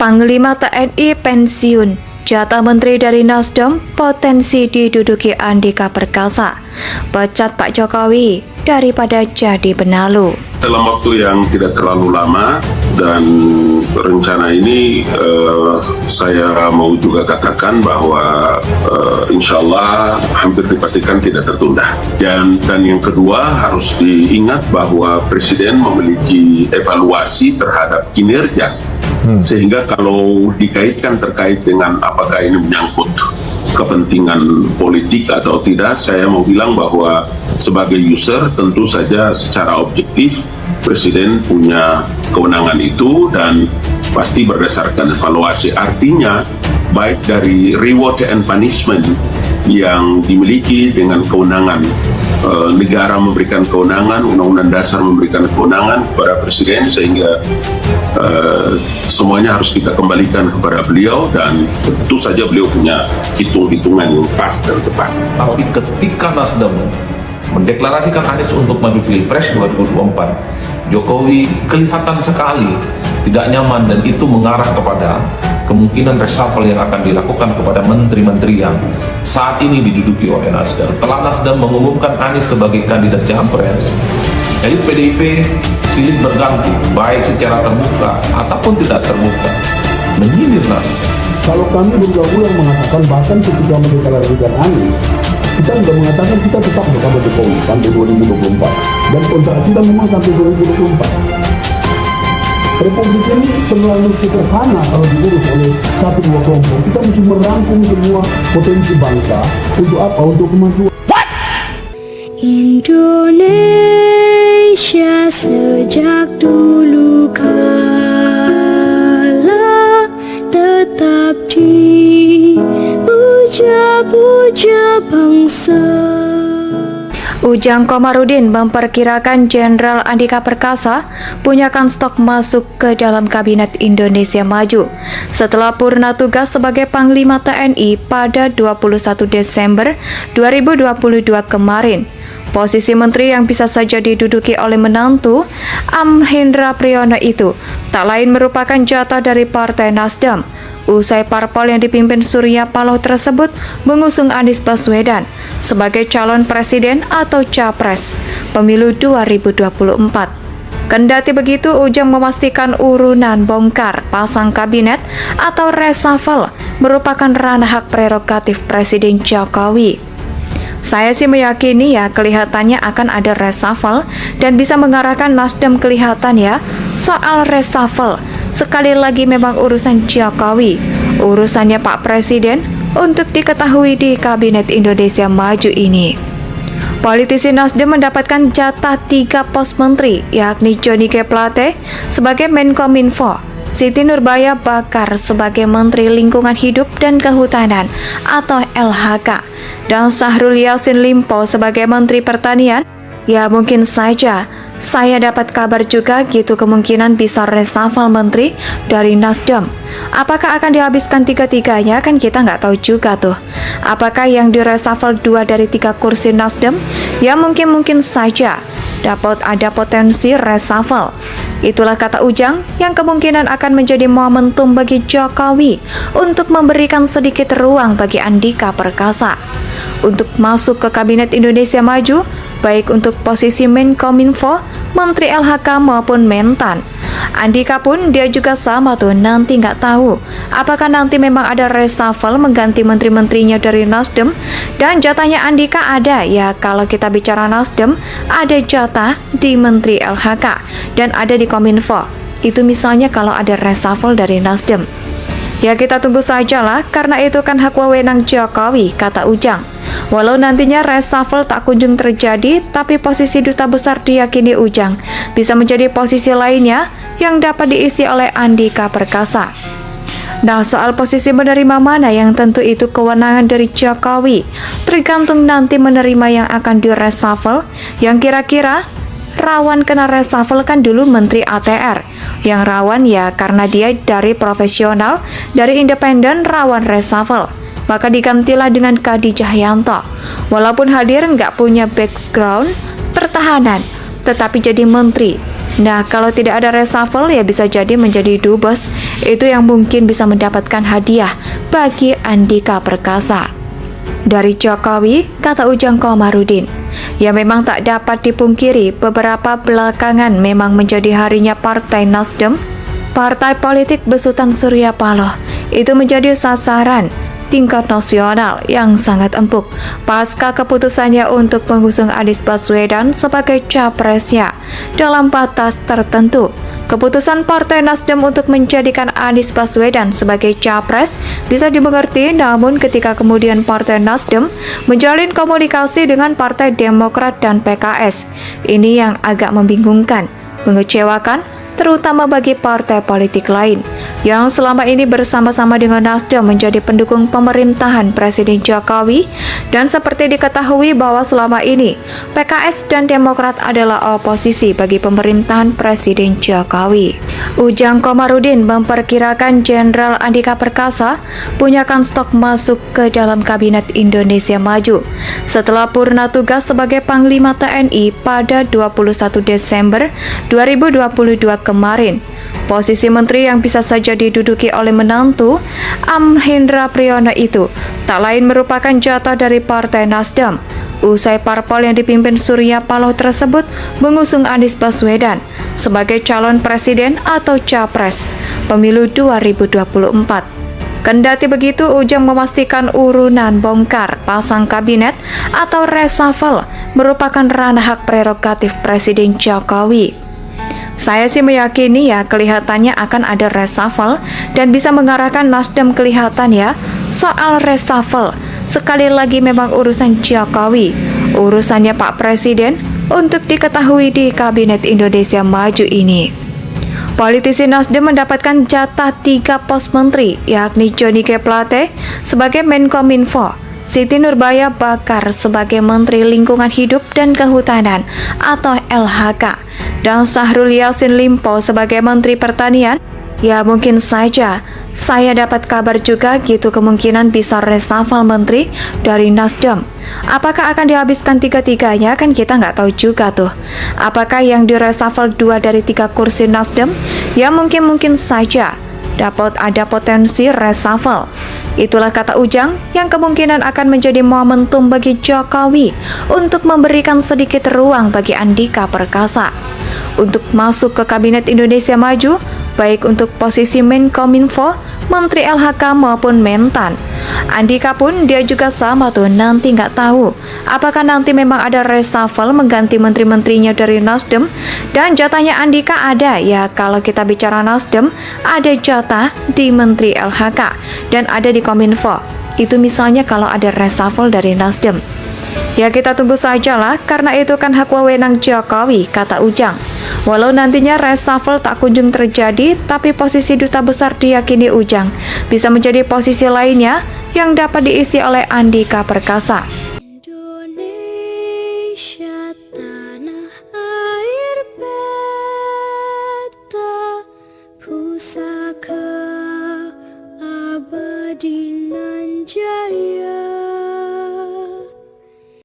Panglima TNI pensiun, jatah menteri dari Nasdem potensi diduduki Andika Perkasa. Pecat Pak Jokowi daripada jadi benalu. Dalam waktu yang tidak terlalu lama dan rencana ini saya mau juga katakan bahwa insya Allah hampir dipastikan tidak tertunda. Dan yang kedua harus diingat bahwa Presiden memiliki evaluasi terhadap kinerja. Sehingga kalau dikaitkan terkait dengan apakah ini menyangkut kepentingan politik atau tidak, saya mau bilang bahwa sebagai user tentu saja secara objektif Presiden punya kewenangan itu dan pasti berdasarkan evaluasi. Artinya baik dari reward and punishment yang dimiliki dengan kewenangan, negara memberikan kewenangan, undang-undang dasar memberikan kewenangan kepada Presiden, sehingga semuanya harus kita kembalikan kepada beliau dan tentu saja beliau punya hitung-hitungan yang pas dan tepat. Tapi ketika Nasdem mendeklarasikan Anies untuk maju Pilpres 2024, Jokowi kelihatan sekali tidak nyaman dan itu mengarah kepada kemungkinan reshuffle yang akan dilakukan kepada menteri-menteri yang saat ini diduduki oleh Nasdem. Setelah Nasdem mengumumkan Anies sebagai kandidat Capres, elit PDIP silih berganti, baik secara terbuka ataupun tidak terbuka, menyindir Nasdem. Kalau kami berulang-ulang mengatakan, bahkan ketika mendeklarasikan Anies, kita sudah mengatakan kita tetap bersama Jokowi sampai 2024 dan kontrak kita memang sampai 2024. Republik ini terlalu sederhana kalau diurus oleh satu dua kelompok. Kita mesti merangkum semua potensi bangsa untuk apa? Untuk kemajuan. Indonesia sejak dulu kala tetap dipuja-puja bangsa. Ujang Komarudin memperkirakan Jenderal Andika Perkasa punyakan stok masuk ke dalam Kabinet Indonesia Maju setelah purna tugas sebagai Panglima TNI pada 21 Desember 2022 kemarin. Posisi menteri yang bisa saja diduduki oleh menantu Hendra Priyono itu tak lain merupakan jatah dari Partai Nasdem. Usai parpol yang dipimpin Surya Paloh tersebut mengusung Anies Baswedan sebagai calon presiden atau capres pemilu 2024. Kendati begitu, Ujang memastikan urunan bongkar pasang kabinet atau reshuffle merupakan ranah hak prerogatif Presiden Jokowi. Saya sih meyakini ya kelihatannya akan ada reshuffle dan bisa mengarahkan Nasdem kelihatan ya soal reshuffle. Sekali lagi memang urusan Jokowi, urusannya Pak Presiden untuk diketahui di Kabinet Indonesia Maju ini. Politisi Nasdem mendapatkan jatah 3 pos menteri, yakni Johnny G. Plate sebagai Menkominfo, Siti Nurbaya Bakar sebagai Menteri Lingkungan Hidup dan Kehutanan atau LHK, dan Syahrul Yassin Limpo sebagai Menteri Pertanian. Ya mungkin saja saya dapat kabar juga gitu kemungkinan bisa reshuffle menteri dari Nasdem. Apakah akan dihabiskan tiga-tiganya kan kita nggak tahu juga tuh. Apakah yang direshuffle 2 dari 3 kursi Nasdem? Ya mungkin saja dapat ada potensi reshuffle. Itulah kata Ujang yang kemungkinan akan menjadi momentum bagi Jokowi untuk memberikan sedikit ruang bagi Andika Perkasa untuk masuk ke Kabinet Indonesia Maju, baik untuk posisi Menkominfo, Menteri LHK maupun Mentan. Andika pun dia juga sama tuh, nanti nggak tahu apakah nanti memang ada reshuffle mengganti menteri-menterinya dari Nasdem dan jatahnya Andika ada ya. Kalau kita bicara Nasdem ada jatah di Menteri LHK dan ada di Kominfo. Itu misalnya kalau ada reshuffle dari Nasdem. Ya kita tunggu sajalah karena itu kan hak wewenang Jokowi, kata Ujang. Walau nantinya reshuffle tak kunjung terjadi, tapi posisi duta besar diyakini Ujang bisa menjadi posisi lainnya yang dapat diisi oleh Andika Perkasa. Nah, soal posisi menerima mana yang tentu itu kewenangan dari Jokowi, tergantung nanti menerima yang akan di-reshuffle, yang kira-kira rawan kena reshuffle kan dulu Menteri ATR, yang rawan ya karena dia dari profesional, dari independen rawan reshuffle. Maka digantilah dengan Kadi Cahyanto. Walaupun hadir nggak punya background pertahanan, tetapi jadi menteri Nah, kalau tidak ada reshuffle ya bisa jadi menjadi dubes. Itu yang mungkin bisa mendapatkan hadiah bagi Andika Perkasa. Dari Jokowi, kata Ujang Komarudin, ya memang tak dapat dipungkiri beberapa belakangan memang menjadi harinya Partai Nasdem, partai politik besutan Surya Paloh, itu menjadi sasaran tingkat nasional yang sangat empuk pasca keputusannya untuk mengusung Anies Baswedan sebagai capresnya dalam batas tertentu. Keputusan Partai Nasdem untuk menjadikan Anies Baswedan sebagai capres bisa dimengerti, namun ketika kemudian Partai Nasdem menjalin komunikasi dengan Partai Demokrat dan PKS, ini yang agak membingungkan, mengecewakan, terutama bagi partai politik lain yang selama ini bersama-sama dengan Nasdem menjadi pendukung pemerintahan Presiden Jokowi, dan seperti diketahui bahwa selama ini PKS dan Demokrat adalah oposisi bagi pemerintahan Presiden Jokowi. Ujang Komarudin memperkirakan Jenderal Andika Perkasa punyakan stok masuk ke dalam Kabinet Indonesia Maju setelah purna tugas sebagai Panglima TNI pada 21 Desember 2022 kemarin. Posisi menteri yang bisa saja diduduki oleh menantu Hendra Priyono itu tak lain merupakan jatah dari Partai Nasdem. Usai parpol yang dipimpin Surya Paloh tersebut mengusung Anies Baswedan sebagai calon presiden atau capres pemilu 2024. Kendati begitu, Ujang memastikan urunan bongkar pasang kabinet atau reshuffle merupakan ranah hak prerogatif Presiden Jokowi. Saya sih meyakini ya kelihatannya akan ada reshuffle dan bisa mengarahkan Nasdem kelihatan ya soal reshuffle. Sekali lagi memang urusan Jokowi, urusannya Pak Presiden untuk diketahui di Kabinet Indonesia Maju ini. Politisi Nasdem mendapatkan jatah 3 pos menteri, yakni Johnny G. Plate sebagai Menkominfo, Siti Nurbaya Bakar sebagai Menteri Lingkungan Hidup dan Kehutanan atau LHK, dan Syahrul Yassin Limpo sebagai Menteri Pertanian. Ya mungkin saja saya dapat kabar juga gitu kemungkinan bisa reshuffle menteri dari Nasdem. Apakah akan dihabiskan tiga-tiganya kan kita nggak tahu juga tuh. Apakah yang direshuffle 2 dari 3 kursi Nasdem? Ya mungkin saja dapat ada potensi reshuffle. Itulah kata Ujang yang kemungkinan akan menjadi momentum bagi Jokowi untuk memberikan sedikit ruang bagi Andika Perkasa untuk masuk ke Kabinet Indonesia Maju, baik untuk posisi Menkominfo, Menteri LHK maupun Mentan. Andika pun dia juga sama tuh, nanti nggak tahu apakah nanti memang ada reshuffle mengganti menteri-menterinya dari Nasdem, dan jatahnya Andika ada ya. Kalau kita bicara Nasdem, ada jatah di Menteri LHK dan ada di Kominfo. Itu misalnya kalau ada reshuffle dari Nasdem. Ya kita tunggu sajalah, karena itu kan hak wewenang Jokowi, kata Ujang. Walau nantinya reshuffle tak kunjung terjadi, tapi posisi duta besar diyakini Ujang bisa menjadi posisi lainnya yang dapat diisi oleh Andika Perkasa.